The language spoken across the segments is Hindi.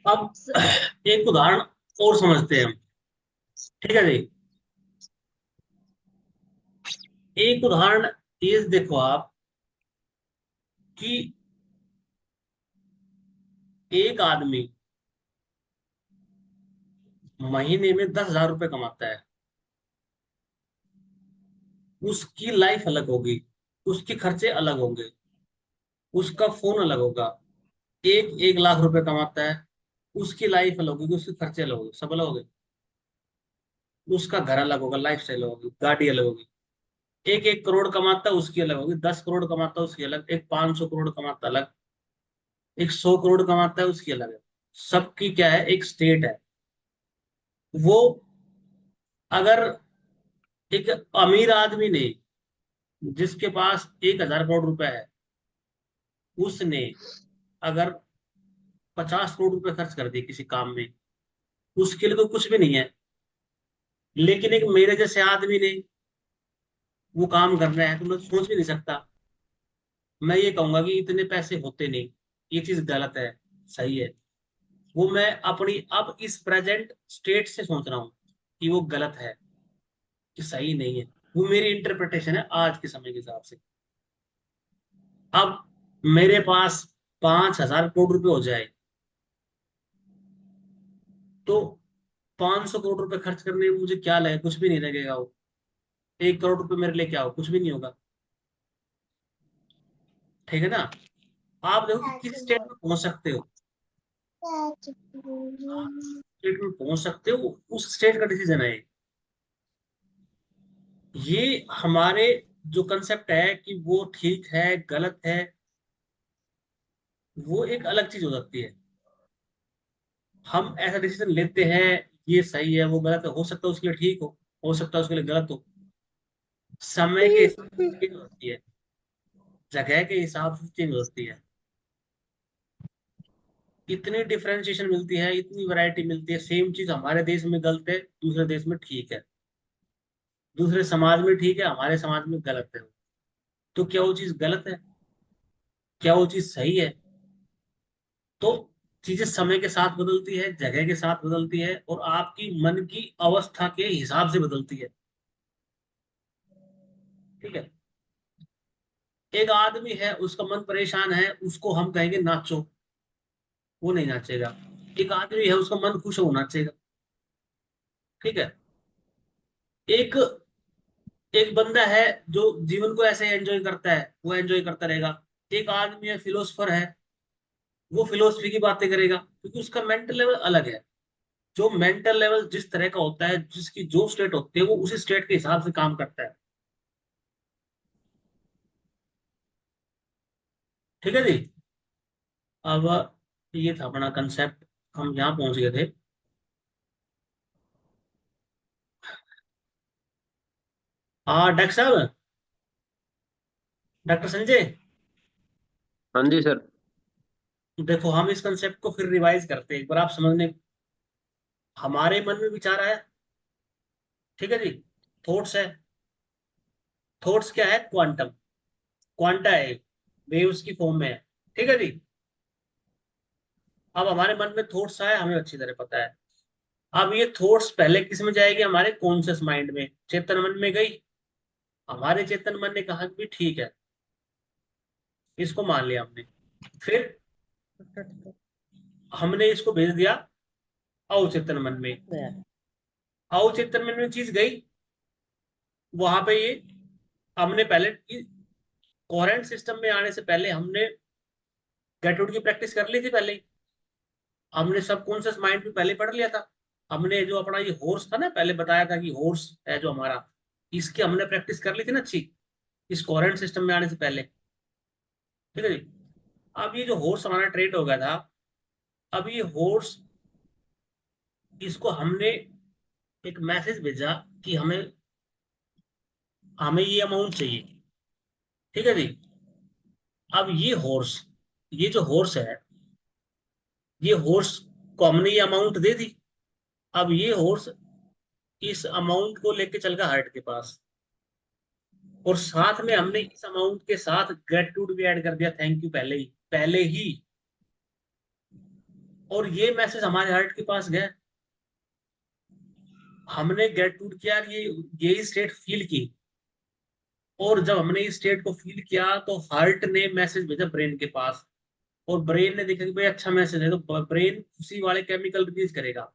अब एक उदाहरण और समझते हैं हम। ठीक है जी। एक उदाहरण ये देखो आप कि एक आदमी महीने में 10,000 रुपये कमाता है। उसकी लाइफ अलग होगी, उसके खर्चे अलग होंगे, उसका फोन अलग होगा। एक 1 लाख रुपए कमाता है, उसकी लाइफ अलग होगी, उसके खर्चे अलग होंगे, सब अलग होंगे। उसका घर अलग होगा, लाइफ स्टाइल होगी, गाड़ी अलग होगी। एक 1 करोड़ कमाता है, उसकी अलग होगी। 10 करोड़ कमाता है, उसकी अलग। एक 500 करोड़ कमाता है, अलग। एक 100 करोड़ कमाता है, उसकी अलग है। सबकी क्या है, एक स्टेट है। वो अगर एक अमीर आदमी ने, जिसके पास 1,000 करोड़ रुपए है, उसने अगर 50 करोड़ रुपए खर्च कर दिए किसी काम में, उसके लिए तो कुछ भी नहीं है। लेकिन एक मेरे जैसे आदमी ने वो काम कर रहा है, तो मैं सोच भी नहीं सकता। मैं ये कहूंगा कि इतने पैसे होते नहीं, ये चीज गलत है, सही है। वो मैं अपनी अब इस प्रेजेंट स्टेट से सोच रहा हूँ कि वो गलत है कि सही नहीं है। वो मेरी इंटरप्रिटेशन है आज के समय के हिसाब से। अब मेरे पास 5,000 करोड़ रुपए हो जाए, तो 500 करोड़ रुपए खर्च करने में मुझे क्या लगेगा, कुछ भी नहीं लगेगा। वो 1 करोड़ रुपए मेरे लिए क्या हो, कुछ भी नहीं होगा। ठीक है ना। आप देखो कि किस स्टेट में पहुंच सकते हो। आप स्टेट में पहुंच सकते हो, उस स्टेट का डिसीजन है ये। हमारे जो कंसेप्ट है कि वो ठीक है गलत है, वो एक अलग चीज हो सकती है। हम ऐसा डिसीजन लेते हैं, ये सही है वो गलत है, हो सकता है उसके लिए ठीक हो सकता है उसके लिए गलत हो। समय के हिसाब से चेंज होती है, जगह के हिसाब से चेंज होती है। इतनी डिफरेंशिएशन मिलती है, इतनी वैरायटी मिलती है। सेम चीज हमारे देश में गलत है, दूसरे देश में ठीक है। दूसरे समाज में ठीक है, हमारे समाज में गलत है। तो क्या वो चीज गलत है, क्या वो चीज सही है? तो चीजें समय के साथ बदलती है, जगह के साथ बदलती है, और आपकी मन की अवस्था के हिसाब से बदलती है। ठीक है। एक आदमी है, उसका मन परेशान है, उसको हम कहेंगे नाचो, वो नहीं नाचेगा। एक आदमी है, उसका मन खुश है, वो नाचेगा। ठीक है। एक एक बंदा है जो जीवन को ऐसे एंजॉय करता है, वो एंजॉय करता रहेगा। एक आदमी है, फिलोसफर है, वो फिलोसफी की बातें करेगा, क्योंकि उसका मेंटल लेवल अलग है। जो मेंटल लेवल जिस तरह का होता है, जिसकी जो स्टेट होती है, वो उसी स्टेट के हिसाब से काम करता है। ठीक है जी। अब ये था अपना कंसेप्ट, हम यहाँ पहुंच गए थे। हाँ डॉक्टर साहब, डॉक्टर संजय। हाँ जी सर। देखो हम इस कंसेप्ट को फिर रिवाइज करते हैं एक बार, आप समझने। हमारे मन में विचार आया, ठीक है जी। थॉट्स है। थॉट्स क्या है, क्वांटम, क्वांटा है, वेव्स की फॉर्म में है। ठीक है जी। अब हमारे मन में थॉट्स आए, हमें अच्छी तरह पता है। अब ये थॉट्स पहले किस में जाएगी, हमारे कॉन्शियस माइंड में, चेतन मन में गई। हमारे चेतन मन ने कहा कि ठीक है, इसको मान लिया हमने। फिर हमने इसको भेज दिया अवचेतन मन में। अवचेतन मन में चीज गई, वहां पे ये हमने पहले कोहेरेंट सिस्टम में आने से पहले हमने गेट की प्रैक्टिस कर ली थी पहले ही। हमने सबकॉन्शियस माइंड में पहले पढ़ लिया था। हमने जो अपना ये हॉर्स था ना, पहले बताया था कि हॉर्स है जो हमारा, इसकी हमने प्रैक्टिस कर ली थी ना अच्छी, इस कोहेरेंट सिस्टम में आने से पहले। ठीक है जी। अब ये जो हॉर्स हमारा ट्रेड हो गया था, अब ये हॉर्स, इसको हमने एक मैसेज भेजा कि हमें हमें ये अमाउंट चाहिए। ठीक है जी। अब ये हॉर्स, ये जो हॉर्स है, ये हॉर्स को हमने ये अमाउंट दे दी। अब ये हॉर्स इस अमाउंट को लेके चल गया हार्ट के पास, और साथ में हमने इस अमाउंट के साथ ग्रेटिट्यूड भी ऐड कर दिया, थैंक यू, पहले ही, पहले ही। और ये मैसेज हमारे हार्ट के पास गया, हमने ग्रेटिट्यूड किया, ये स्टेट फील की, और जब हमने इस स्टेट को फील किया तो हार्ट ने मैसेज भेजा ब्रेन के पास, और ब्रेन ने देखा कि भाई अच्छा मैसेज है, तो ब्रेन खुशी वाले केमिकल रिलीज करेगा,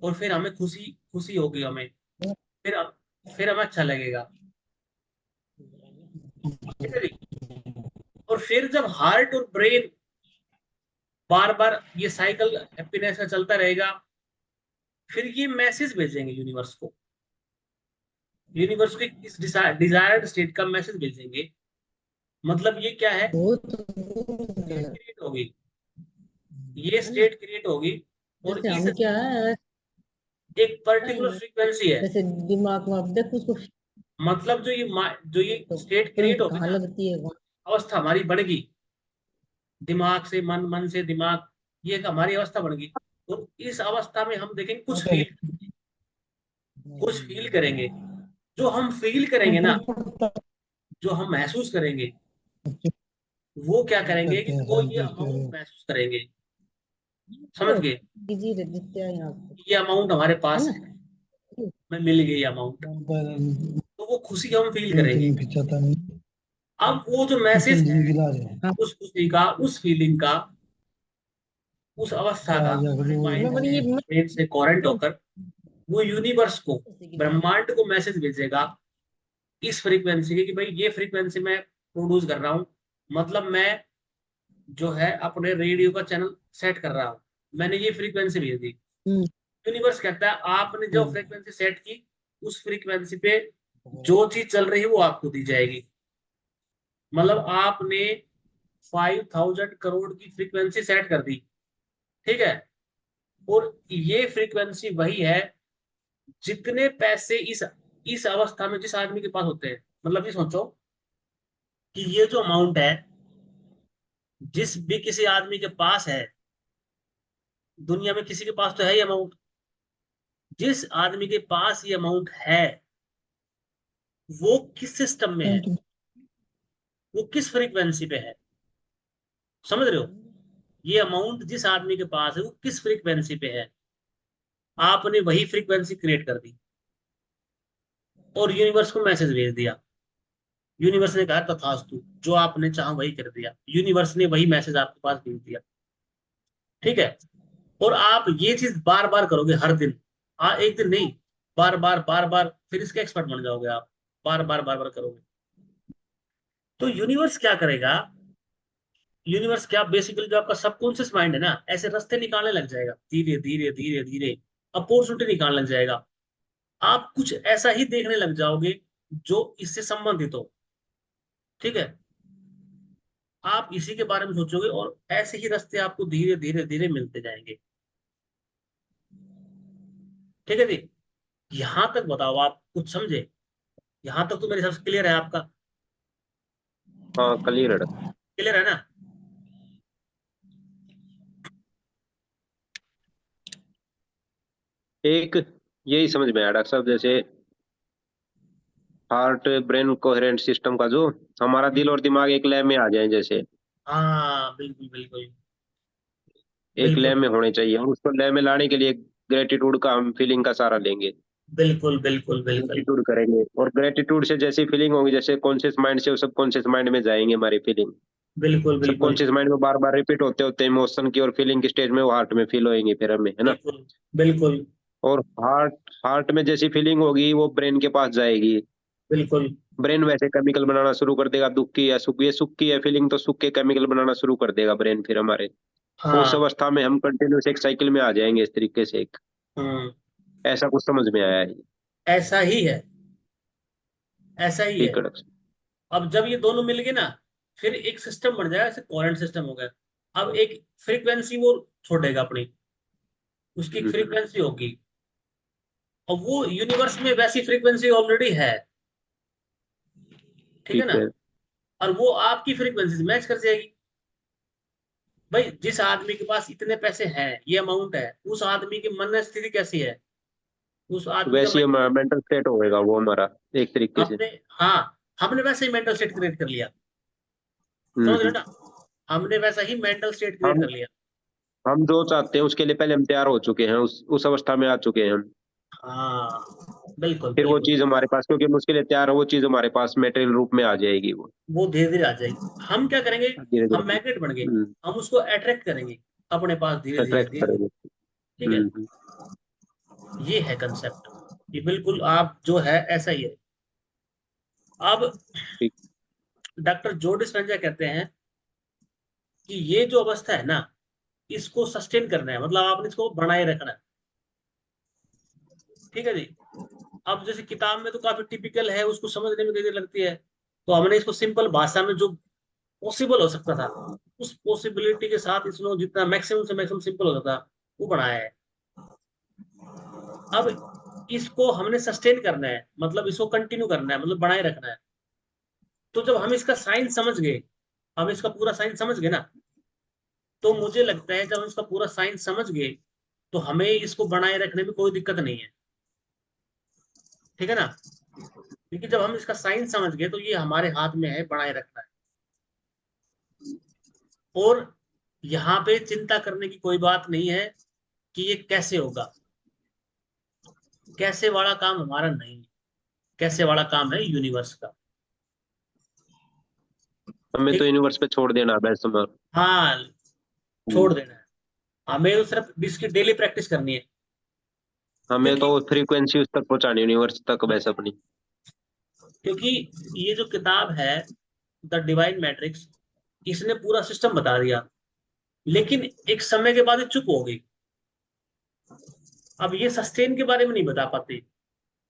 और फिर हमें खुशी खुशी होगी हमें, फिर फिर हमें अच्छा लगेगा। ठीक है जी। और फिर जब हार्ट और ब्रेन बार बार ये साइकिल हैप्पीनेस का चलता रहेगा, फिर ये मैसेज भेजेंगे यूनिवर्स को, यूनिवर्स को इस डिजायर्ड स्टेट का मैसेज भेजेंगे। मतलब ये क्या है, वो तो स्टेट क्रिएट होगी, ये स्टेट क्रिएट होगी, और जैसे इस हम क्या है एक पर्टिकुलर फ्रीक्वेंसी है। जैसे दिमाग में आप देखो उसको, मतलब जो ये तो स्टेट क्रिएट करंट होगी कहाँ ना, लगती है वहाँ। अवस्था हमारी बढ़ेगी, दिमाग से मन, मन से दिमाग, ये एक हमारी अवस्था बन गई। तो इस अवस्था में हम देखेंगे कुछ फील करेंगे, जो हम फील करेंगे ना, जो हम महसूस करेंगे, वो क्या करेंगे कि वो ये अमाउंट महसूस करेंगे। समझ गए? इजी रहते हैं यहाँ पे, ये अमाउंट हमारे है पास ना। है, में मिल गई अमाउंट, तो वो खुशी हम फील करेंगे। अब वो जो मैसेज है, हाँ, उस खुशी का, उस फीलिंग का, उस अवस्था का, हमारे माइंड मतलब से, ये ब्रेन से कोरेंट होकर वो यूनिवर्स को, कि ब्रह्मांड को मैसेज भेजेगा इस फ्रीक्वेंसी की, कि भाई ये फ्रीक्वेंसी मैं प्रोड्यूस कर रहा हूँ, मतलब मैं जो है अपने रेडियो का चैनल सेट कर रहा हूँ, मैंने ये फ्रीक्वेंसी भेज दी। हम्म, यूनिवर्स कहता है आपने जो फ्रीक्वेंसी सेट की, उस फ्रीक्वेंसी पे जो चीज चल रही है वो आपको दी जाएगी। मतलब आपने 5,000 करोड़ की फ्रीक्वेंसी सेट कर दी, ठीक है, और ये फ्रीक्वेंसी वही है जितने पैसे इस अवस्था में जिस आदमी के पास होते हैं। मतलब ये सोचो कि ये जो अमाउंट है, जिस भी किसी आदमी के पास है, दुनिया में किसी के पास तो है ये अमाउंट, जिस आदमी के पास ये अमाउंट है, वो किस सिस्टम में है, वो किस फ्रीक्वेंसी पे है। समझ रहे हो? ये अमाउंट जिस आदमी के पास है वो किस फ्रीक्वेंसी पे है, आपने वही फ्रीक्वेंसी क्रिएट कर दी और यूनिवर्स को मैसेज भेज दिया। यूनिवर्स ने कहा तथास्तु, जो आपने चाहा वही कर दिया, यूनिवर्स ने वही मैसेज आपके पास भेज दिया। ठीक है। और आप ये चीज बार बार करोगे हर दिन, एक दिन नहीं, बार बार बार बार, फिर इसके एक्सपर्ट बन जाओगे आप, बार बार बार बार करोगे। तो यूनिवर्स क्या करेगा, यूनिवर्स क्या, बेसिकली जो आपका सबकॉन्शियस माइंड है ना, ऐसे रास्ते निकालने लग जाएगा, धीरे धीरे धीरे धीरे अपॉर्चुनिटी निकालने लग जाएगा। आप कुछ ऐसा ही देखने लग जाओगे जो इससे संबंधित हो। ठीक है। आप इसी के बारे में सोचोगे और ऐसे ही रास्ते आपको धीरे धीरे धीरे मिलते जाएंगे। ठीक है जी। यहां तक बताओ, आप कुछ समझे? यहां तक तो मेरे हिसाब से क्लियर है आपका? हाँ, क्लियर है। क्लियर है ना? एक यही समझ में आया डॉक्टर साहब, जैसे हार्ट ब्रेन कोहेरेंट सिस्टम का, जो हमारा दिल और दिमाग एक लय में आ जाए, जैसे हाँ बिल्कुल बिल्कुल एक लय बिल्कुल में होने चाहिए, और उसको लय में लाने के लिए ग्रेटिट्यूड का हम फीलिंग का सहारा लेंगे। बिल्कुल बिल्कुल बिल्कुल ग्रेटिट्यूड करेंगे, और ग्रेटिट्यूड से जैसी फीलिंग होगी, जैसे कॉन्शियस माइंड से सबकॉन्शियस माइंड में जाएंगे हमारी फीलिंग। बिल्कुल बिल्कुल सबकॉन्शियस माइंड में बार बार रिपीट होते होते इमोशन की और फीलिंग की स्टेज में वो हार्ट में फील होएंगे फिर हमें, है ना। बिल्कुल बिल्कुल और हार्ट हार्ट में जैसी फीलिंग होगी वो ब्रेन के पास जाएगी। बिल्कुल। ब्रेन वैसे केमिकल बनाना शुरू कर देगा, दुख की या सुख, ये सुख की है फीलिंग तो सुख के केमिकल बनाना शुरू कर देगा ब्रेन फिर हमारे। उस हाँ। अवस्था में हम कंटिन्यूस एक साइकिल में आ जाएंगे इस तरीके से, एक हम्म। ऐसा कुछ समझ में आया है। ऐसा ही है, ऐसा ही है। ठीक है डॉक्टर अब जब ये दोनों मिल गए ना, फिर एक सिस्टम बन जाएगा, जैसे कोरेंट सिस्टम हो गया। अब एक फ्रीक्वेंसी वो छोड़ेगा अपनी, उसकी एक साहब। फ्रीक्वेंसी होगी, और वो यूनिवर्स में वैसी फ्रीक्वेंसी ऑलरेडी है। ठीक है ठीक ना? है। और वो आपकी फ्रीक्वेंसी से मैच कर जाएगी। भाई जिस आदमी के पास इतने पैसे हैं, ये अमाउंट है, उस आदमी की मन स्थिति कैसी है, उस आदमी का वैसे ही मेंटल स्टेट होएगा वो हमारा, एक तरीके से। हमने, हाँ, हमने वैसे ही मेंटल स्टेट क्रिएट कर लिया। समझ रहे हो हम्म। ना? हमने वैसा ही मेंटल स्टेट क्रिएट हम कर लिया। हम जो चाहते हैं उसके लिए पहले हम तैयार हो चुके हैं, उस अवस्था में आ चुके हैं हम। हाँ बिल्कुल फिर वो बिल्कुल। चीज हमारे पास, क्योंकि हम उसके लिए तैयार हो, वो चीज हमारे पास मेटेरियल रूप में आ जाएगी वो वो धीरे धीरे आ जाएगी। हम क्या करेंगे, धीरे हम धीरे। मैग्नेट बन गए, हम उसको अट्रैक्ट करेंगे अपने पास धीरे धीरे अट्रैक्ट धीरे धीरे। करेंगे। ठीक है, हम्म। ये है कंसेप्ट। ये बिल्कुल आप जो है ऐसा ही है। अब ठीक। डॉक्टर जो डिस्पेंजा कहते हैं कि ये जो अवस्था है ना, इसको सस्टेन करना है, मतलब आपने इसको बनाए रखना है। ठीक है जी। अब जैसे किताब में तो काफी टिपिकल है, उसको समझने में देर लगती है, तो हमने इसको सिंपल भाषा में जो पॉसिबल हो सकता था, उस पॉसिबिलिटी के साथ इसको जितना मैक्सिमम से मैक्सिमम सिंपल हो सकता वो बनाया है। अब इसको हमने सस्टेन करना है, मतलब इसको कंटिन्यू करना है, मतलब बनाए रखना है। तो जब हम इसका साइंस समझ गए, हम इसका पूरा साइंस समझ गए ना, तो मुझे लगता है जब हम इसका पूरा साइंस समझ गए, तो हमें इसको बनाए रखने में कोई दिक्कत नहीं है। ठीक है ना, क्योंकि जब हम इसका साइंस समझ गए तो ये हमारे हाथ में है बनाए रखना है। और यहाँ पे चिंता करने की कोई बात नहीं है कि ये कैसे होगा। कैसे वाला काम हमारा नहीं है, कैसे वाला काम है यूनिवर्स का। हमें तो ठीक। यूनिवर्स पे छोड़ देना है बेशुमार। हाँ, छोड़ देना है। हमें तो सिर्फ इसकी डेली प्रैक्टिस करनी है। हमें तो क्योंकि फ्रीक्वेंसी उस तक पहुंचानी, यूनिवर्स तक बस अपनी। क्योंकि ये जो किताब है द डिवाइन मैट्रिक्स, इसने पूरा सिस्टम बता दिया, लेकिन एक समय के बाद ये चुप हो गई। अब ये सस्टेन के बारे में नहीं बता पाती,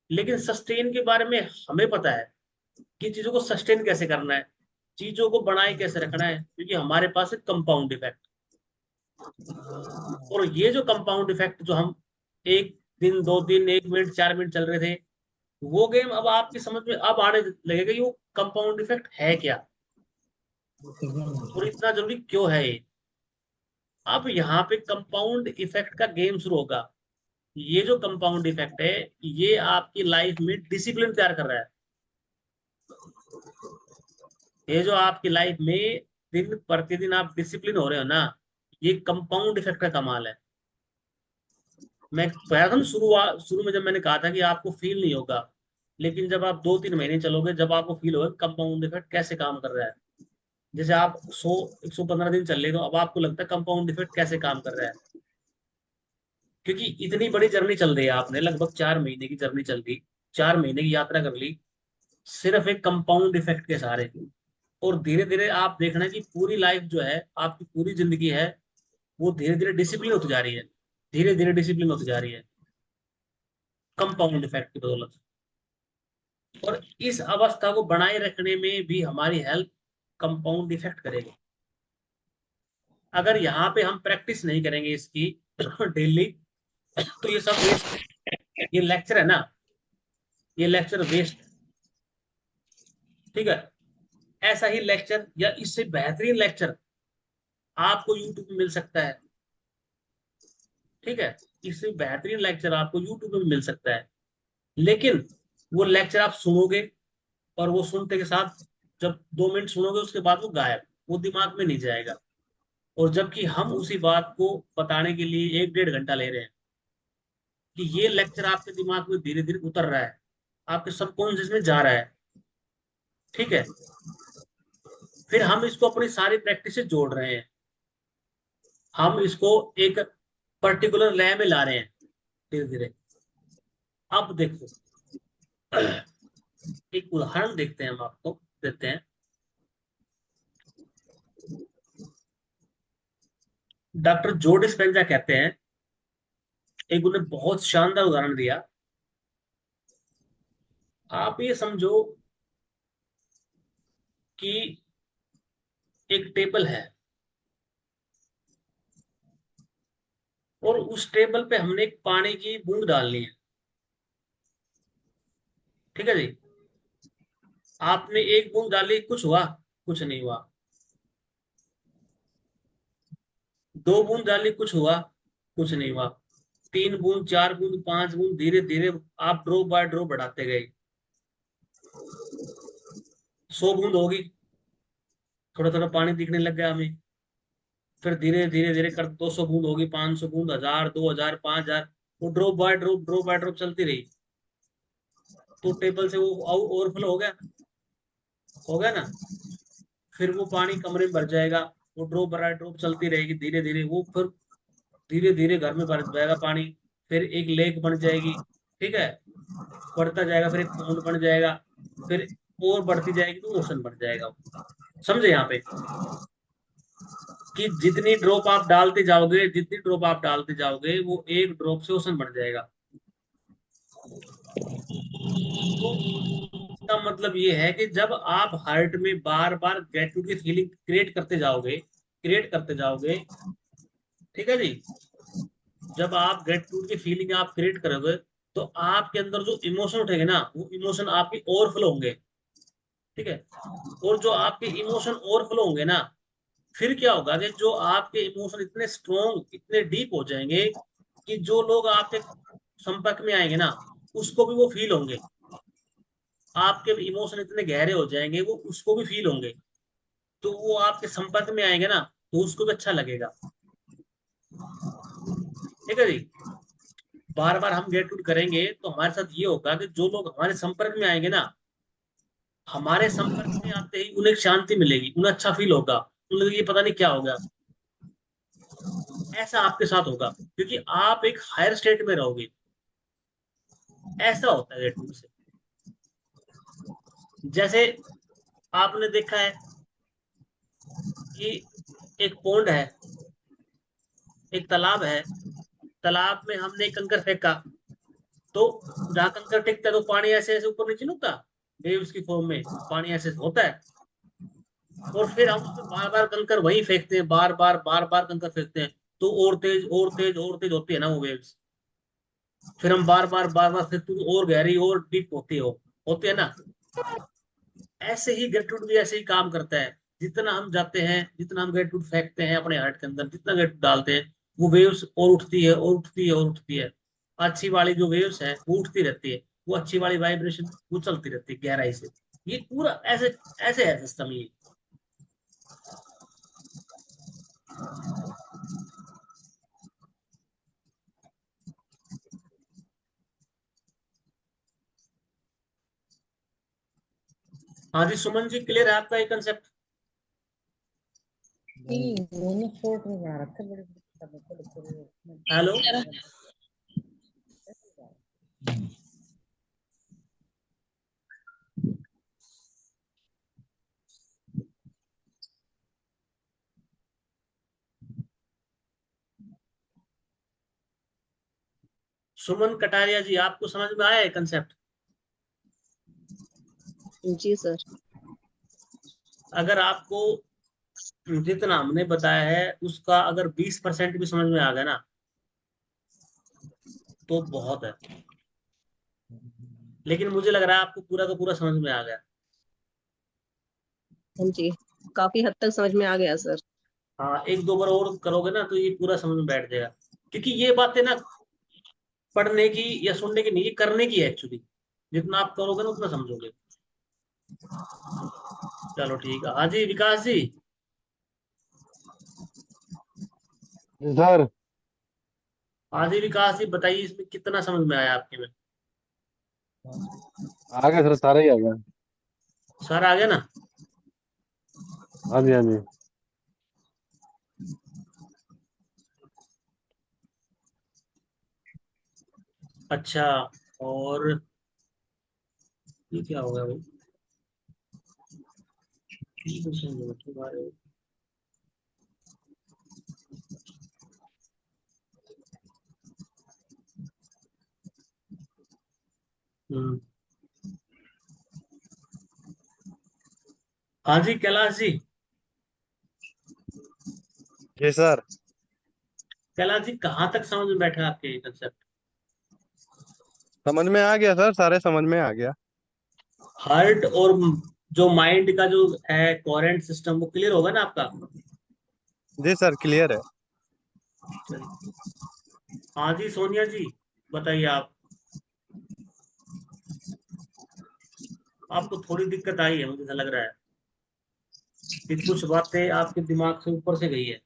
लेकिन सस्टेन के बारे में हमें पता है कि चीजों को सस्टेन कैसे करना है, चीजों को बनाए कैसे रखना है, क्योंकि हमारे पास है कंपाउंड इफेक्ट। और ये जो कंपाउंड इफेक्ट जो हम एक दिन, दो दिन, एक मिनट, 4 मिनट चल रहे थे, वो गेम अब आपकी समझ में अब आने लगेगा कि वो कंपाउंड इफेक्ट है क्या, और इतना जरूरी क्यों है ये। अब यहाँ पे कंपाउंड इफेक्ट का गेम शुरू होगा। ये जो कंपाउंड इफेक्ट है, ये आपकी लाइफ में डिसिप्लिन तैयार कर रहा है। ये जो आपकी लाइफ में दिन प्रतिदिन आप डिसिप्लिन हो रहे हो ना, ये कंपाउंड इफेक्ट का कमाल है। मैं कहा था ना शुरू में जब मैंने कहा था कि आपको फील नहीं होगा, लेकिन जब आप 2-3 महीने चलोगे, जब आपको फील होगा कंपाउंड इफेक्ट कैसे काम कर रहा है। जैसे आप 115 दिन चल रहे हो, अब आपको लगता है कंपाउंड इफेक्ट कैसे काम कर रहा है। क्योंकि इतनी बड़ी जर्नी चल रही है, आपने लगभग 4 महीने की जर्नी चल दी, 4 महीने की यात्रा कर ली, सिर्फ एक कंपाउंड इफेक्ट के सहारे। और धीरे धीरे आप देखना कि पूरी लाइफ जो है, आपकी पूरी जिंदगी है, वो धीरे धीरे डिसिप्लिन होती जा रही है, धीरे धीरे डिसिप्लिन होती जा रही है कंपाउंड इफेक्ट की बदौलत। और इस अवस्था को बनाए रखने में भी हमारी हेल्प कंपाउंड इफेक्ट करेगी। अगर यहाँ पे हम प्रैक्टिस नहीं करेंगे इसकी डेली, तो ये सब वेस्ट, ये लेक्चर है ना, ये लेक्चर वेस्ट। ठीक है, ऐसा ही लेक्चर या इससे बेहतरीन लेक्चर आपको यूट्यूब पे मिल सकता है। ठीक है, इससे बेहतरीन लेक्चर आपको यूट्यूब पे मिल सकता है, लेकिन वो लेक्चर आप सुनोगे, और वो सुनते के साथ जब 2 मिनट सुनोगे उसके बाद वो गायब, वो दिमाग में नहीं जाएगा। और जबकि हम उसी बात को बताने के लिए 1-1.5 घंटा ले रहे हैं, कि ये लेक्चर आपके दिमाग में धीरे धीरे उतर रहा है, आपके सबकॉन्शियस में जा रहा है। ठीक है, फिर हम इसको अपनी सारी प्रैक्टिस से जोड़ रहे हैं, हम इसको एक पर्टिकुलर लय में ला रहे हैं धीरे धीरे। अब देखो, एक उदाहरण देखते हैं, हम आपको देते हैं। डॉक्टर जो डिस्पेंजा कहते हैं, एक उन्हें बहुत शानदार उदाहरण दिया। आप ये समझो कि एक टेबल है, और उस टेबल पे हमने एक पानी की बूंद डालनी है। ठीक है जी, आपने एक बूंद डाली, कुछ हुआ? कुछ नहीं हुआ। 2 बूंद डाली, कुछ हुआ? कुछ नहीं हुआ। 3 बूंद, 4 बूंद, 5 बूंद, धीरे धीरे आप ड्रॉप बाय ड्रॉप बढ़ाते गए, 100 बूंद होगी, थोड़ा थोड़ा पानी दिखने लग गया हमें। फिर धीरे धीरे धीरे कर 200 बूंद होगी, 500 बूंद, 1000, 2000, 5000, वो ड्रॉप बाय ड्रॉप चलती रही, तो टेबल से वो ओवरफ्लो हो गया ना। फिर वो पानी कमरे में भर जाएगा, वो ड्रॉप बाय ड्रॉप चलती रहेगी, धीरे धीरे वो फिर धीरे धीरे घर में भर जाएगा पानी, फिर एक लेक बन जाएगी, ठीक है, बढ़ता जाएगा, फिर एक पॉन्ड बन जाएगा, फिर और बढ़ती जाएगी तो ओशन बन जाएगा। समझे यहाँ पे कि जितनी ड्रॉप आप डालते जाओगे वो एक ड्रॉप से ओशन बन जाएगा। तो इसका मतलब ये है कि जब आप हार्ट में बार बार ग्रेटिट्यूड की फीलिंग क्रिएट करते जाओगे, ठीक है जी, जब आप ग्रेटिट्यूड की फीलिंग आप क्रिएट करोगे, तो आपके अंदर जो इमोशन उठेंगे ना, वो इमोशन आपके ओवरफ्लो होंगे, ठीक है। और जो आपके इमोशन ओवरफ्लो होंगे ना, फिर क्या होगा कि जो आपके इमोशन इतने स्ट्रोंग, इतने डीप हो जाएंगे कि जो लोग आपके संपर्क में आएंगे ना, उसको भी वो फील होंगे। आपके इमोशन इतने गहरे हो जाएंगे, वो उसको भी फील होंगे, तो वो आपके संपर्क में आएंगे ना, तो उसको भी अच्छा लगेगा, ठीक है जी। बार बार हम गेट टूट करेंगे तो हमारे साथ ये होगा कि जो लोग हमारे संपर्क में आएंगे ना, हमारे संपर्क में आते ही उन्हें शांति मिलेगी, उन्हें अच्छा फील होगा, उन्हें ये पता नहीं क्या हो गया। ऐसा आपके साथ होगा क्योंकि आप एक हायर स्टेट में रहोगे। ऐसा होता है गेट टूट से। जैसे आपने देखा है कि एक पौंड है, एक तालाब है, तालाब में हमने एक कंकर फेंका, तो जहां कंकर टिकता है तो पानी ऐसे ऐसे ऊपर नीचे नहीं होता, वेव्स की फॉर्म में पानी ऐसे होता है। और फिर हम उसमें बार बार कंकर वही फेंकते हैं, बार बार कंकर फेंकते हैं, तो और तेज होती है ना वो वेव्स। फिर हम बार बार फेंकते हैं तो और गहरी और डीप होती है ना। ऐसे ही ग्रेटिट्यूड भी ऐसे ही काम करता है। जितना हम जाते हैं, जितना हम ग्रेटिट्यूड फेंकते हैं अपने हार्ट के अंदर, जितना ग्रेटिट्यूड डालते हैं, वो वेव्स और उठती है और उठती है और उठती है। अच्छी वाली जो वेव्स है वो उठती रहती है, वो अच्छी वाली वाइब्रेशन वो चलती रहती है गहराई से। ये पूरा ऐसे ऐसे है सिस्टम ये। हाँ जी सुमन जी, क्लियर है आपका ये कंसेप्ट? नहीं, दोनों शॉर्ट में बना रखा है, बड़े बड़े बड़े हेलो। सुमन कटारिया जी, आपको समझ में आया है कंसेप्ट? जी सर। अगर आपको जितना हमने बताया है उसका अगर 20% भी समझ में आ गया ना, तो बहुत है। लेकिन मुझे लग रहा है आपको पूरा का पूरा समझ में आ गया। हाँ जी, काफी हद तक समझ में आ गया सर। हाँ, एक दो बार और करोगे ना तो ये पूरा समझ में बैठ जाएगा। क्योंकि ये बातें ना पढ़ने की या सुनने की नहीं, ये करने की है एक्चुअली। जितना आप करोगे ना उतना समझोगे। चलो ठीक है। हाँ जी विकास जी। सर हाँ जी विकास जी, बताइए इसमें कितना समझ में आया आपके में? आ गया सर, सारा ही आ गया। सर आ गया ना? हाँ जी हाँ जी। अच्छा। और ये क्या हो गया भाई? ये तो समझ में क्यों आ रहे हो? हम्म। हाँ जी कैलाश जी। जी सर। कैलाश जी, कहाँ तक समझ में बैठा आपके ये कंसेप्ट? समझ में आ गया सर, सारे समझ में आ गया। हार्ट और जो माइंड का जो है कोहेरेंट सिस्टम, वो क्लियर होगा ना आपका? जी सर, क्लियर है। चलिए। हाँ जी सोनिया जी, बताइए आप। आपको थोड़ी दिक्कत आई है, मुझे ऐसा लग रहा है कि कुछ बातें आपके दिमाग से ऊपर से गई है।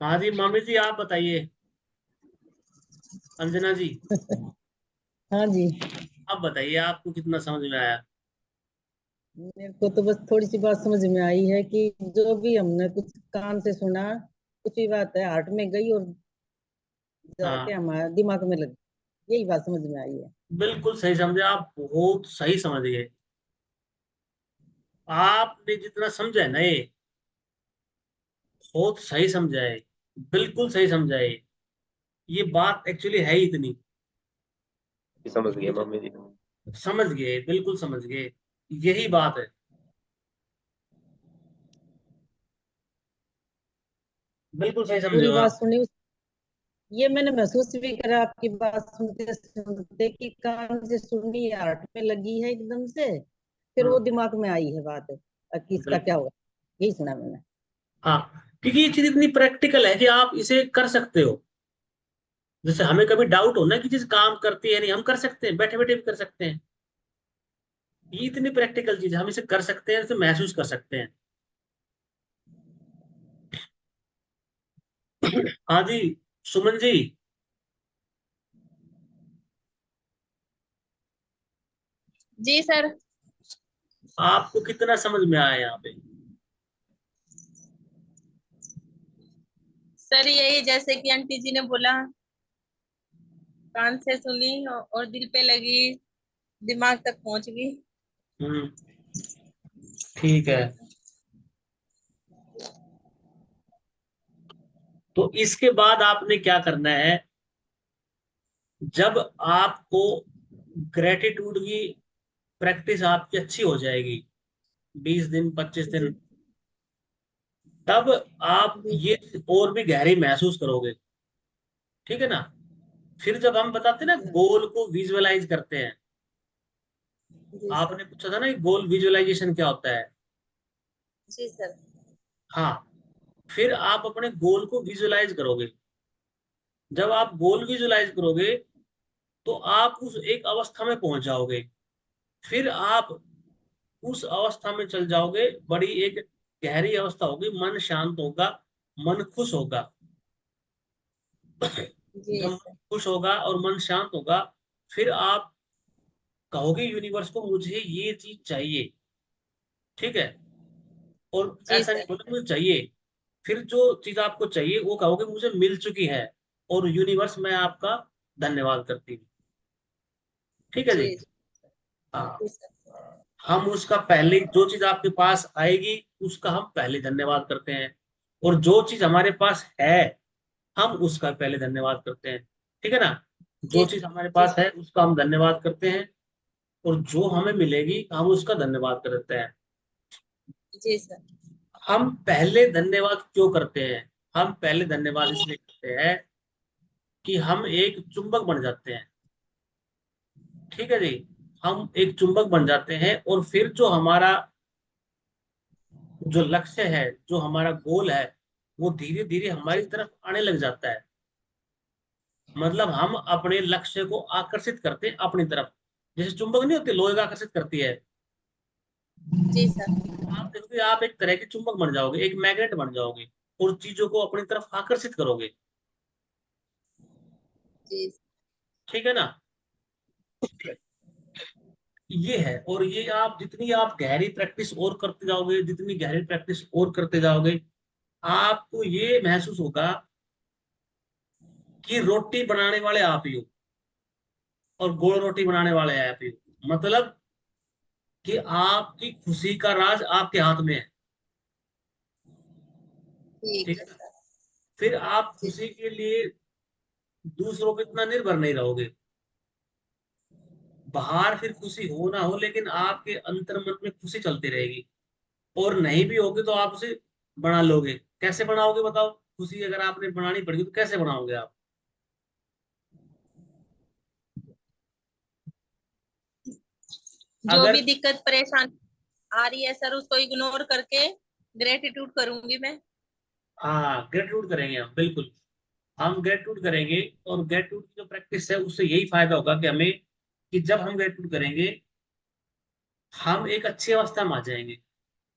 हाँ जी मामी जी, आप बताइए। अंजना जी, हाँ जी। आप बताइए, आपको कितना समझ में आया? मेरे को तो बस थोड़ी सी बात समझ में आई है कि जो भी हमने कुछ कान से सुना, कुछ भी बात है हार्ट में गई और जाके हाँ, हमारे दिमाग में लग गई। यही बात समझ में आई है। बिल्कुल सही समझे आप, बहुत सही समझ गए। आपने जितना समझा है ना, ये बहुत सही समझा है, बिल्कुल सही समझा है। ये बात एक्चुअली है ही इतनी। समझ गए ये जो मम्मी जी। समझ गए, बिल्कुल समझ गए, यही बात है। बिल्कुल सही समझे पूरी हो बात आप। सुनी। ये मैंने महसूस भी करा आपकी बात सुनते सुनते कि कान से सुनी हार्ट में लगी है एकदम से। फिर वो हम्म, दिमाग में आई है बात, कि इसका क्या बिल्कुल। होगा। यही सुना मैंने। हाँ, क्योंकि ये चीज इतनी प्रैक्टिकल है कि आप इसे कर सकते हो। जैसे हमें कभी डाउट हो ना कि चीज काम करती है नहीं, हम कर सकते हैं, बैठे बैठे भी कर सकते हैं। ये इतनी प्रैक्टिकल चीज है, हम इसे कर सकते हैं, इसे महसूस कर सकते हैं। हाँ जी, सुमन जी, जी सर। आपको कितना समझ में आया यहाँ पे? सर यही जैसे कि आंटी जी ने बोला, कान से सुनी और दिल पे लगी, दिमाग तक पहुंच गई। हम्म, ठीक है। तो इसके बाद आपने क्या करना है? जब आपको ग्रेटिट्यूड की प्रैक्टिस आपकी अच्छी हो जाएगी, 20 दिन 25 दिन, जी। तब आप जी ये सर। और भी गहरी महसूस करोगे। ठीक है ना? फिर जब हम बताते हैं ना, अच्छा। गोल को विजुअलाइज करते हैं। जी सर। आपने पूछा था ना कि गोल विजुअलाइजेशन क्या होता है। जी सर। हाँ, फिर आप अपने गोल को विजुअलाइज करोगे। जब आप गोल विजुअलाइज करोगे, तो आप उस एक अवस्था में पहुंच जाओगे। फिर आप उस अवस्था में चल जाओगे, बड़ी एक गहरी अवस्था होगी, मन शांत होगा, मन खुश होगा। जी जब मन सर। खुश होगा और मन शांत होगा, फिर आप कहोगे यूनिवर्स को, मुझे ये चीज चाहिए। ठीक है? और जी ऐसा नहीं सर। बोले मुझे चाहिए, फिर जो चीज आपको चाहिए वो कहोगे मुझे मिल चुकी है, और यूनिवर्स मैं आपका धन्यवाद करती हूँ। ठीक है जी जी? हाँ, जी सर। हम उसका पहले, जो चीज आपके पास आएगी उसका हम पहले धन्यवाद करते हैं, और जो चीज हमारे पास है हम उसका पहले धन्यवाद करते हैं। ठीक है ना? जी जो चीज हमारे जी पास है उसका हम धन्यवाद करते हैं, और जो हमें मिलेगी हम उसका धन्यवाद करते हैं। जी सर। हम पहले धन्यवाद क्यों करते हैं? हम पहले धन्यवाद इसलिए करते हैं कि हम एक चुंबक बन जाते हैं। ठीक है जी? हम एक चुंबक बन जाते हैं, और फिर जो हमारा जो लक्ष्य है, जो हमारा गोल है, वो धीरे धीरे हमारी जी तरफ आने लग जाता है। मतलब हम अपने लक्ष्य को आकर्षित करते हैं अपनी तरफ। जैसे चुंबक नहीं होती, लोहे को आकर्षित करती है। जी सर। आप देखोगे, आप एक तरह के चुंबक बन जाओगे, एक मैग्नेट बन जाओगे, और चीजों को अपनी तरफ आकर्षित करोगे। जी ठीक है ना? ये है। और ये आप जितनी आप गहरी प्रैक्टिस और करते जाओगे, जितनी गहरी प्रैक्टिस और करते जाओगे, आपको ये महसूस होगा कि रोटी बनाने वाले आप ही हो, और गोल रोटी बनाने वाले आप ही हो। मतलब कि आपकी खुशी का राज आपके हाथ में है। ठीक ठीक है है ना? सर। फिर आप जी खुशी के लिए दूसरों पे इतना निर्भर नहीं रहोगे। बाहर फिर खुशी हो ना हो, लेकिन आपके अंतर मन में खुशी चलती रहेगी। और नहीं भी होगी तो आप उसे बना लोगे। कैसे बनाओगे बताओ? खुशी अगर आपने बनानी पड़ेगी तो कैसे बनाओगे आप? जो अगर, भी दिक्कत परेशानी आ रही है सर, उसको इग्नोर करके ग्रेटिट्यूड करूंगी मैं। हाँ, ग्रेटिट्यूड करेंगे हम, बिल्कुल। हम ग्रेटिट्यूड करेंगे, और ग्रेटिट्यूड की जो प्रैक्टिस है उससे यही फायदा होगा कि हमें, कि जब हम ग्रेटिट्यूड करेंगे, हम एक अच्छी अवस्था में आ जाएंगे।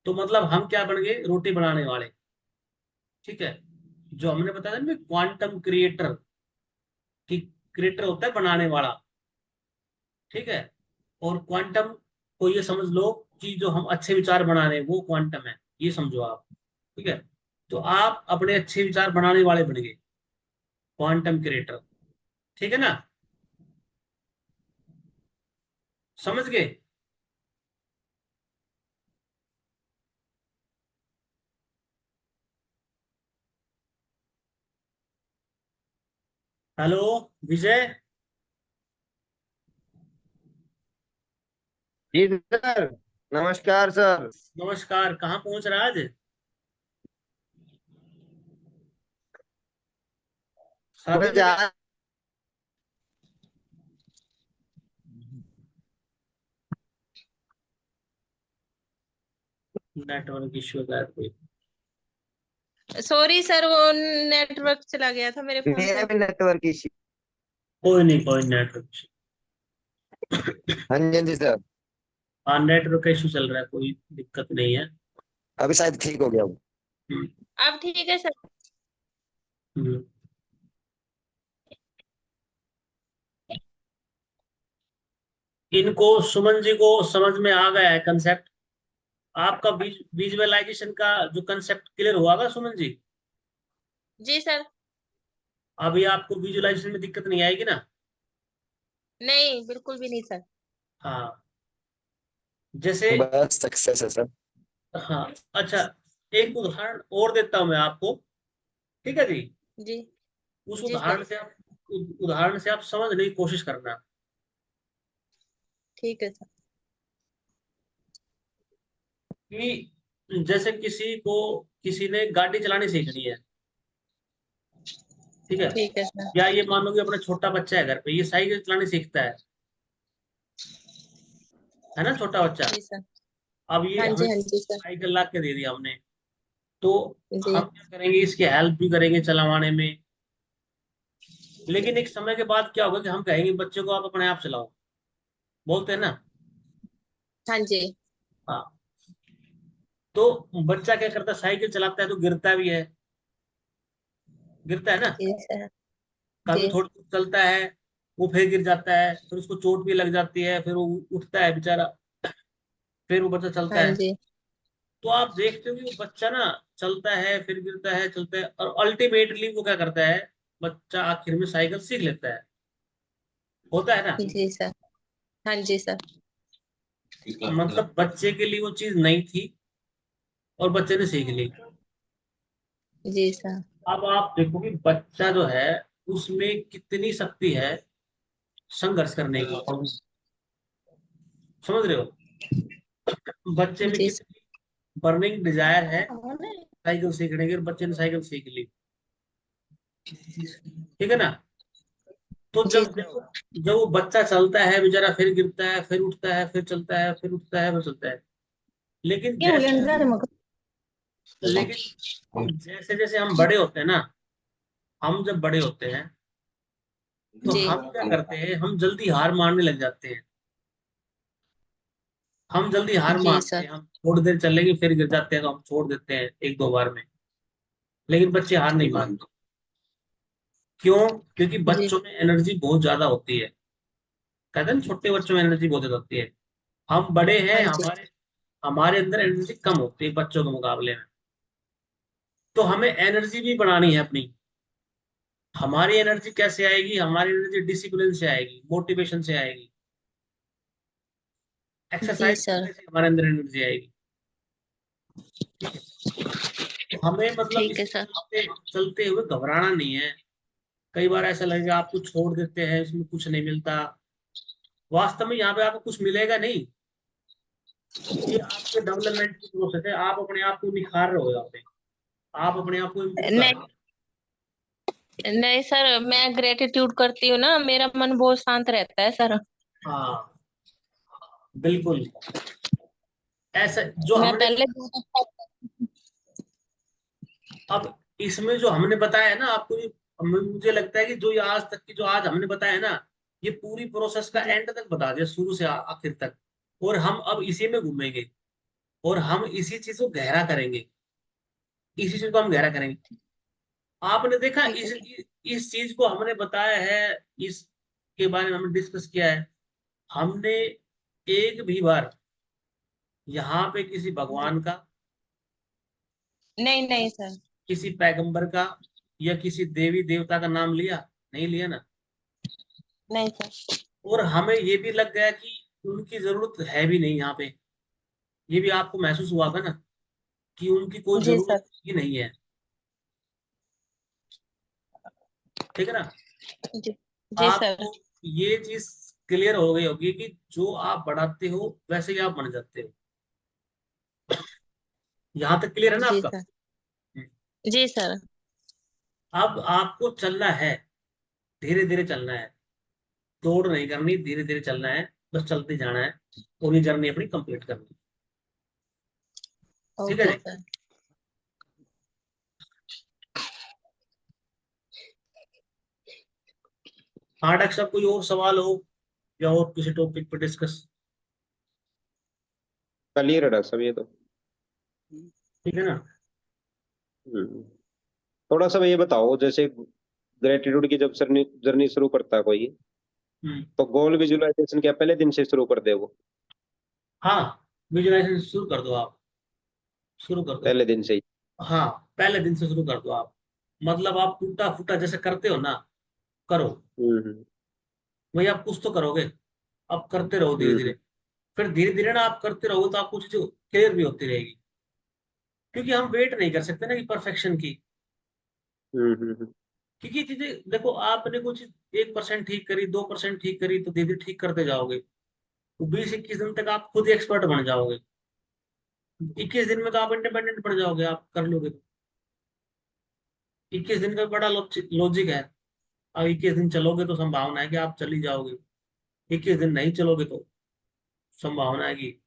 तो मतलब हम क्या बन गए? रोटी बनाने वाले। ठीक है? जो हमने बताया ना क्वांटम क्रिएटर, कि क्रिएटर होता है बनाने वाला, ठीक है। और क्वांटम को ये समझ लो कि जो हम अच्छे विचार बना रहे हैं वो क्वांटम है, ये समझो आप, ठीक है। तो आप अपने अच्छे विचार बनाने वाले बन गए, क्वांटम क्रिएटर, ठीक है ना, समझ गए। हेलो विजय। जी सर। नमस्कार सर। नमस्कार, कहाँ पहुंच रहा है आज? शादी मैं में जा। गया? नेटवर्क इश्यू है कोई? सॉरी सर, वो नेटवर्क चला गया था मेरे फोन मेरा से। भी नेटवर्क इश्यू। कोई नहीं, कोई नेटवर्क इश्यू। हाँ जी, हाँ जी सर। हाँ, नेटवर्क का इश्यू चल रहा है, कोई दिक्कत नहीं है। अभी शायद ठीक हो गया वो। हम्म, अब ठीक है सर। हम्म। इनको, सुमन जी को समझ में आ गया है कंसेप्ट? आपका विजुअलाइजेशन का जो कंसेप्ट क्लियर हुआ होगा सुमन जी? जी सर। अभी आपको विजुअलाइजेशन में दिक्कत नहीं आएगी ना? नहीं, बिल्कुल भी नहीं सर। हाँ, जैसे, बस सक्सेस है सर। हाँ, अच्छा, एक उदाहरण और देता हूं मैं आपको, ठीक है जी। जी। उस जी सर। उदाहरण से आप समझने की कोशिश करना ठीक है सर। कि जैसे किसी ने गाड़ी चलानी सीखनी है, ठीक है। ठीक है सर। या ये मान लो कि अपना छोटा बच्चा है घर पे, ये साइकिल चलानी सीखता है ना, छोटा बच्चा। जी सर। अब ये हाँ हमें जी, हाँ जी सर। साइकिल ला के दे दिया हमने, तो जी। हम क्या करेंगे, इसकी हेल्प भी करेंगे चलवाने में। लेकिन एक समय के बाद क्या होगा कि हम कहेंगे बच्चे को आप अपने आप चलाओ, बोलते हैं ना। हाँ जी। हाँ, तो बच्चा क्या करता है, साइकिल चलाता है तो गिरता भी है, गिरता है ना। जी सर। कभी जी। थोड़ी दूर चलता है, वो फिर गिर जाता है, फिर उसको चोट भी लग जाती है, फिर वो उठता है बेचारा, फिर वो बच्चा चलता हाँ है। जी। तो आप देखते हो कि वो बच्चा ना चलता है, फिर गिरता है, चलता है, और अल्टीमेटली वो क्या करता है, बच्चा आखिर में साइकिल सीख लेता है, होता है ना। जी सर। हाँ जी सर। मतलब बच्चे के लिए वो चीज नहीं थी और बच्चे ने सीख ली। जी सर। अब आप देखो कि बच्चा जो है उसमें कितनी शक्ति है संघर्ष करने की, समझ रहे हो? बच्चे में जी सर। कितनी बर्निंग डिजायर है साइकिल सीखने की, और बच्चे ने साइकिल सीख ली, ठीक है ना। तो जी जब सर। देखो, जब वो बच्चा चलता है बेचारा, फिर गिरता है, फिर उठता है, फिर चलता है, फिर उठता है, फिर चलता है। लेकिन क्या जैसे बोले जा रहे मगर? लेकिन जैसे जैसे हम बड़े होते हैं ना, हम जब बड़े होते हैं तो जी। हम क्या करते हैं, हम जल्दी हार मानने लग जाते हैं। हम जल्दी हार जी मानते सर। हैं, हम थोड़ी देर चलेंगे फिर गिर जाते हैं तो हम छोड़ देते हैं एक दो बार में। लेकिन बच्चे हार नहीं मानते, क्यों? क्योंकि जी। बच्चों में एनर्जी बहुत ज्यादा होती है, कहते हैं ना छोटे बच्चों में एनर्जी बहुत ज्यादा होती है। हम बड़े हैं, हाँ जी। हमारे हमारे अंदर एनर्जी कम होती है बच्चों के मुकाबले में। तो हमें एनर्जी भी बढ़ानी है अपनी। हमारी एनर्जी कैसे आएगी? हमारी एनर्जी डिसिप्लिन से आएगी, मोटिवेशन से आएगी, जी एक्सरसाइज सर। करने से हमारे अंदर एनर्जी आएगी, ठीक है। तो हमें मतलब ठीक है इसमें सर। चलते चलते हुए घबराना नहीं है। कई बार ऐसा लगेगा आपको छोड़ देते हैं, इसमें कुछ नहीं मिलता। वास्तव में यहाँ पे आपको कुछ मिलेगा नहीं, ये आपके डेवलपमेंट की प्रोसेस है। आप अपने आप को निखार रहे हो यहाँ पे, आप अपने आप को इम्प्रूव कर रहे नहीं, हो। नहीं सर, मैं ग्रेटिट्यूड करती हूँ ना, मेरा मन बहुत शांत रहता है सर। हाँ, बिल्कुल। ऐसा जो मैं हमने, पहले बहुत अच्छा। अब इसमें जो हमने बताया है ना आपको, मुझे लगता है कि जो ये आज तक की जो आज हमने बताया है ना, ये पूरी प्रोसेस का जी। एंड तक बता दिया, शुरू से आखिर तक। और हम अब इसी में घूमेंगे, और हम इसी चीज को गहरा करेंगे, इसी चीज को हम गहरा करेंगे। आपने देखा ठीक है। इस चीज को हमने बताया है, इसके बारे में हमने डिस्कस किया है। हमने एक भी बार यहाँ पे किसी जी। भगवान का, नहीं नहीं सर। किसी पैगंबर का या किसी देवी देवता का नाम लिया? नहीं लिया ना। नहीं सर। और हमें ये भी लग गया कि उनकी जरूरत है भी नहीं यहाँ पे। ये भी आपको महसूस हुआ था ना कि उनकी कोई जी जरूरत सर। ही नहीं है। ठीक है ना। जी। जी सर। आपको ये चीज क्लियर हो गई होगी कि जो आप बढ़ाते हो वैसे ही आप बन जाते हो। यहाँ तक क्लियर है ना जी आपका? सर। जी सर। अब आपको चलना है, धीरे धीरे चलना है, दौड़ नहीं करनी, धीरे धीरे चलना है, बस चलते जाना है और ये जर्नी अपनी कंप्लीट करनी है। ठीक है ओके जी। सर। हाँ डॉक्टर साहब, कोई और सवाल हो या और किसी टॉपिक पर डिस्कस? क्लियर है डॉक्टर साहब ये तो। ठीक है ना। हम्म। थोड़ा सा ये बताओ, जैसे ग्रेटिट्यूड की जब जर्नी जर्नी शुरू करता है कोई, हम्म। तो गोल विजुअलाइजेशन क्या पहले दिन से शुरू कर दे वो? हाँ, विजुअलाइजेशन शुरू कर दो आप, शुरू कर दो। पहले दिन से ही? हाँ, पहले दिन से शुरू कर दो आप। मतलब आप टूटा फूटा जैसे करते हो ना, करो। हम्म। वही आप कुछ तो करोगे, आप करते रहो धीरे धीरे। हम्म। फिर धीरे धीरे ना आप करते रहोगे तो आपको चीजें क्लियर भी होती रहेगी। क्योंकि हम वेट नहीं कर सकते ना कि परफेक्शन की। हम्म। क्योंकि ये चीजें देखो, आपने कुछ 1% ठीक करी, 2% ठीक करी, तो धीरे धीरे ठीक करते जाओगे, तो 20-21 दिन तक आप खुद एक्सपर्ट बन जाओगे। 21 दिन में तो आप इंडिपेंडेंट बन जाओगे, आप कर लोगे तो। 21 दिन का बड़ा लॉजिक है। अब 21 दिन चलोगे तो संभावना है कि आप चली जाओगे। 21 दिन नहीं चलोगे तो संभावना है कि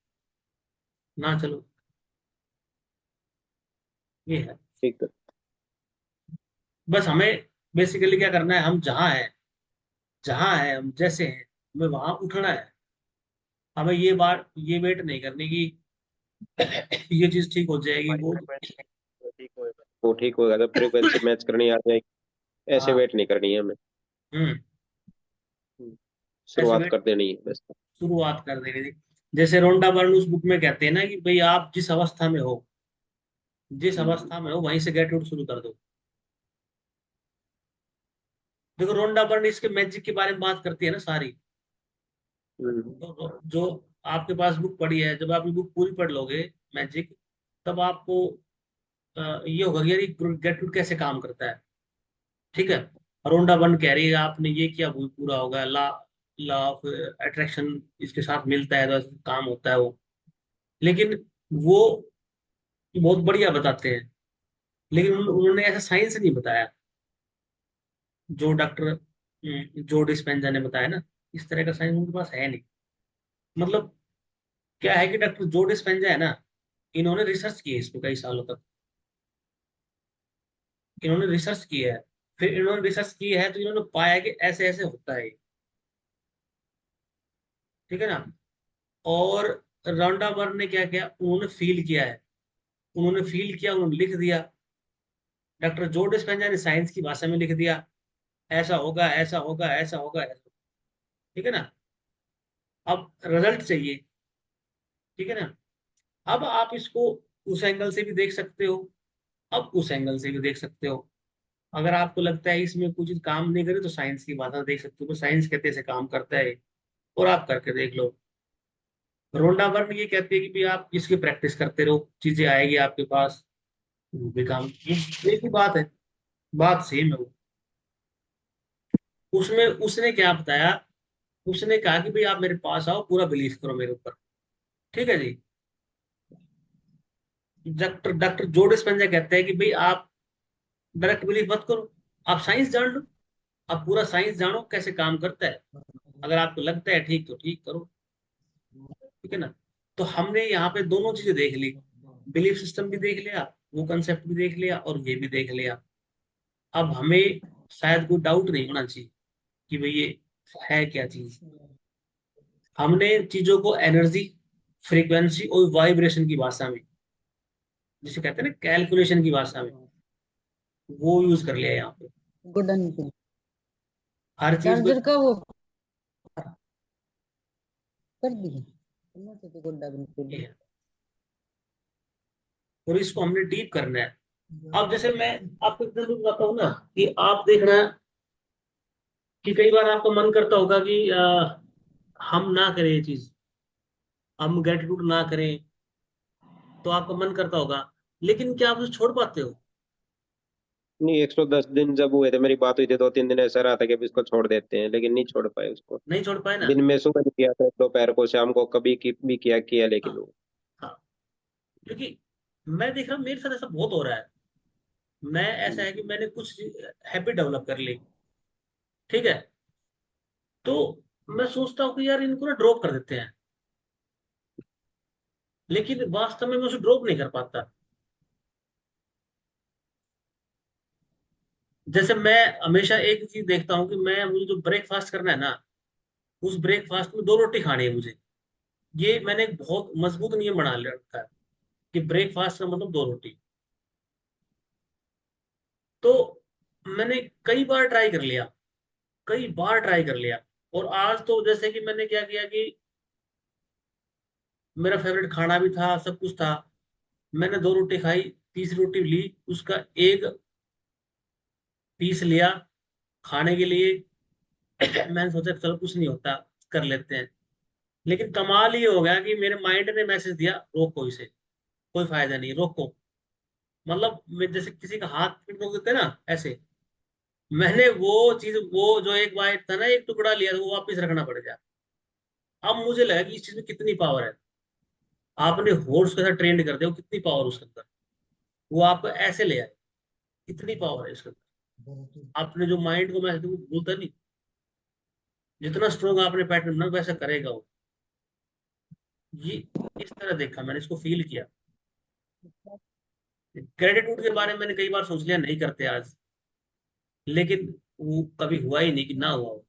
ना चलो। ये है। ठीक है। बस हमें बेसिकली क्या करना है, हम जहाँ है हम जैसे हैं, हमें वहां उठना है। हमें ये वेट नहीं करनी कि ये चीज ठीक हो जाएगी वो। वो ठीक होगा तो फ्रीक्वेंसी मैच करनी आ जाएगी। ऐसे हाँ। वेट नहीं करनी है हमें। हम्म। ऐसे शुरुआत वेट, कर देनी है बस। शुरुआत कर देनी थी। जैसे रोंडा बर्न उस बुक में कहते हैं ना कि भाई आप जिस अवस्था में हो, जिस हम्म। अवस्था में हो वहीं से गेट आउट शुरू कर दो। देखो रोंडा बर्न इसके मैजिक के बारे में बात करती है ना सारी। हम्म। तो जो आपके पास बुक पड़ी है, जब आप ये बुक पूरी पढ़ लोगे, मैजिक, तब आपको ये होगा कि यार ये गेट आउट कैसे काम करता है। ठीक है। रोंडा बर्न कह रही है आपने ये किया वो पूरा होगा, लॉ लॉ ऑफ अट्रैक्शन इसके साथ मिलता है तो ऐसे काम होता है वो। लेकिन वो बहुत बढ़िया बताते हैं, लेकिन उन्होंने ऐसा साइंस नहीं बताया जो डॉक्टर जो डिस्पेंजा ने बताया ना। इस तरह का साइंस उनके पास है नहीं। मतलब क्या है कि डॉक्टर जो डिस्पेंजा है ना, इन्होंने रिसर्च की है इस पे कई सालों तक। इन्होंने रिसर्च की है, फिर इन्होंने रिसर्च की है तो इन्होंने पाया कि ऐसे ऐसे होता है। ठीक है ना। और राउंडा बर्न ने क्या किया, उन्होंने फील किया है, उन्होंने फील किया, उन्होंने लिख दिया। डॉक्टर जो डिस्पेंजा ने साइंस की भाषा में लिख दिया, ऐसा होगा ऐसा होगा ऐसा होगा ऐसा। ठीक है ना। अब रिजल्ट चाहिए। ठीक है ना। अब आप इसको उस एंगल से भी देख सकते हो, अब उस एंगल से भी देख सकते हो। अगर आपको लगता है इसमें कुछ काम नहीं करे तो साइंस की भाषा देख सकते हो, तो साइंस कहते से काम करता है और आप करके देख लो। रोंडा बर्न ये कहती है कि भी आप इसकी प्रैक्टिस करते रहो, चीजें आएगी आपके पास, वो भी काम, ये एक ही बात है, बात सेम है वो। उसमें उसने क्या बताया, उसने कहा कि भाई आप मेरे पास आओ, पूरा बिलीव करो मेरे ऊपर। ठीक है जी। डॉक्टर डॉक्टर जो डिस्पेंजा कहते हैं कि भाई आप डायरेक्ट बिलीव मत करो, आप साइंस जान लो, आप पूरा साइंस जानो कैसे काम करता है। अगर आपको लगता है ठीक तो ठीक करो। ठीक है ना। तो हमने यहाँ पे दोनों चीजें देख ली, बिलीफ सिस्टम भी देख लिया, वो कंसेप्ट भी देख लिया और ये भी देख लिया। अब हमें शायद कोई डाउट नहीं होना चाहिए कि भाई ये है क्या चीज। हमने चीजों को एनर्जी, फ्रीक्वेंसी और वाइब्रेशन की भाषा में, जिसे कहते हैं ना कैलकुलेशन की भाषा में, वो यूज कर लिया यहाँ पे। गोड्डा निकल हर चीज चार्जर को का वो कर दिए तो गोड्डा निकल। और इसको हमने डीप करना है। अब जैसे मैं आपको इतना भी बताता हूँ ना कि आप देखना कि कई बार आपका मन करता होगा कि हम ना करें ये चीज, हम ग्रेटिट्यूड ना करें, तो आपका मन करता होगा, लेकिन क्या आप उसे छोड़ पाते हो? नहीं, 110 दिन जब हुए थे, मेरी बात हुई थी 2-3 दिन ऐसा रहा था कि अब इसको छोड़ देते हैं, लेकिन नहीं छोड़ पाए उसको। नहीं छोड़ पाए ना। दिन में सुबह भी किया था, दोपहर को, शाम को, कभी भी किया, लेकिन हाँ वो हाँ, क्योंकि मैं देख रहा हूँ मेरे साथ ऐसा बहुत हो रहा है। मैं ऐसा है कि मैंने कुछ हैबिट डेवलप कर ली, ठीक है, तो मैं सोचता हूँ कि यार इनको ना ड्रॉप कर देते हैं, लेकिन वास्तव में मैं उसे ड्रॉप नहीं कर पाता। जैसे मैं हमेशा एक चीज देखता हूँ कि मुझे जो ब्रेकफास्ट करना है ना, उस ब्रेकफास्ट में 2 रोटी खानी है मुझे। ये मैंने एक बहुत मजबूत नियम बना लिया रखा है कि ब्रेकफास्ट का मतलब 2 रोटी। तो मैंने कई बार ट्राई कर लिया। और आज तो जैसे कि मैंने क्या किया कि मेरा फेवरेट खाना भी था, सब कुछ था, मैंने 2 रोटी खाई, तीसरी रोटी ली, उसका एक पीस लिया खाने के लिए। मैंने सोचा चलो कुछ नहीं होता, कर लेते हैं। लेकिन कमाल ये हो गया कि मेरे माइंड ने मैसेज दिया रोको इसे, कोई फायदा नहीं, रोको। मतलब मैं जैसे किसी का हाथ पीट रोक देते हैं ना, ऐसे मैंने वो जो एक बाइट था ना, एक टुकड़ा लिया था, वो वापस रखना पड़ गया। अब मुझे लगा कि इस चीज में कितनी पावर है। आपने हॉर्स के साथ ट्रेंड कर दिया, कितनी पावर उसके अंदर, वो आपको ऐसे ले आए, इतनी पावर है उसके अंदर। आपने जो माइंड को मैसेज वो भूलता नहीं, जितना स्ट्रोंग आपने पैटर्न ना वैसा करेगा वो। ये इस तरह देखा मैंने, इसको फील किया। ग्रेटिट्यूड के बारे में मैंने कई बार सोच लिया नहीं करते आज, लेकिन वो कभी हुआ ही नहीं कि ना हुआ हो।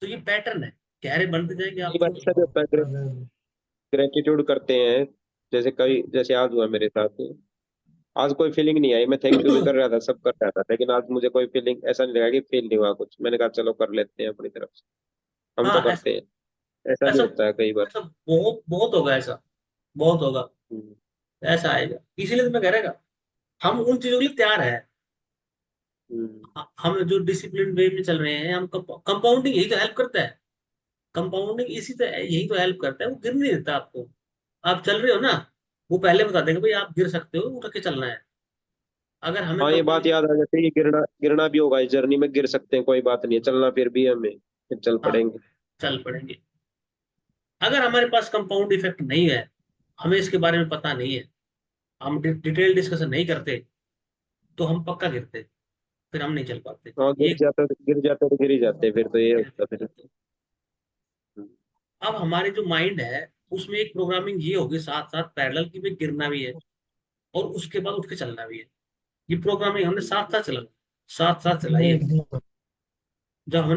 तो ये पैटर्न है, गहरे बनते जाएंगे कई बार आपको। ऐसा भी होता है, ग्रेटिट्यूड करते हैं, जैसे आज हुआ मेरे साथ। आज कोई फीलिंग नहीं आई, मैं थैंक यू भी कर रहा था, सब कर रहा था, लेकिन आज मुझे कोई फीलिंग ऐसा नहीं लगा कि फील नहीं हुआ कुछ। मैंने कहा चलो कर लेते हैं अपनी तरफ से, हम तो हाँ ऐसा करते हैं। ऐसा भी ऐसा होता है कई बार। ऐसा बहुत बहुत होगा, ऐसा बहुत होगा, हम्म, ऐसा आएगा। इसीलिए तो मैं कह रहेगा हम उन चीजों के लिए तैयार है। हम्म। हम जो डिसिप्लिन वे में चल रहे हैं, हम कंपाउंडिंग यही तो हेल्प करता है। कंपाउंडिंग यही तो हेल्प करता है, वो गिर नहीं देता आपको। आप चल रहे हो ना, वो पहले बता देंगे भाई आप गिर सकते हो, उठ के चलना है। अगर हमें हाँ, ये बात कंपनी, याद आ जाती है कि गिरना गिरना भी होगा, इस जर्नी में गिर सकते हैं, कोई बात नहीं है, चलना फिर भी है हमें, फिर चल हाँ पड़ेंगे। चल पड़ेंगे। अगर हमारे पास कंपाउंड इफेक्ट नहीं है, हमें इसके बारे में पता नहीं है, हम डिटेल डिस्कशन नहीं करते, तो हम पक्का गिरते, फिर हम नहीं चल पाते। हाँ, ये गिर जाते तो गिर ही जाते, फिर तो ये गिर होता फिर। जाते। अब हमारे जो माइंड है उसमें एक प्रोग्रामिंग ये होगी साथ साथ पैरेलल की, भी गिरना भी है और उसके बाद उठ के चलना भी है। ये प्रोग्रामिंग हमने साथ साथ चलाई, जब हमने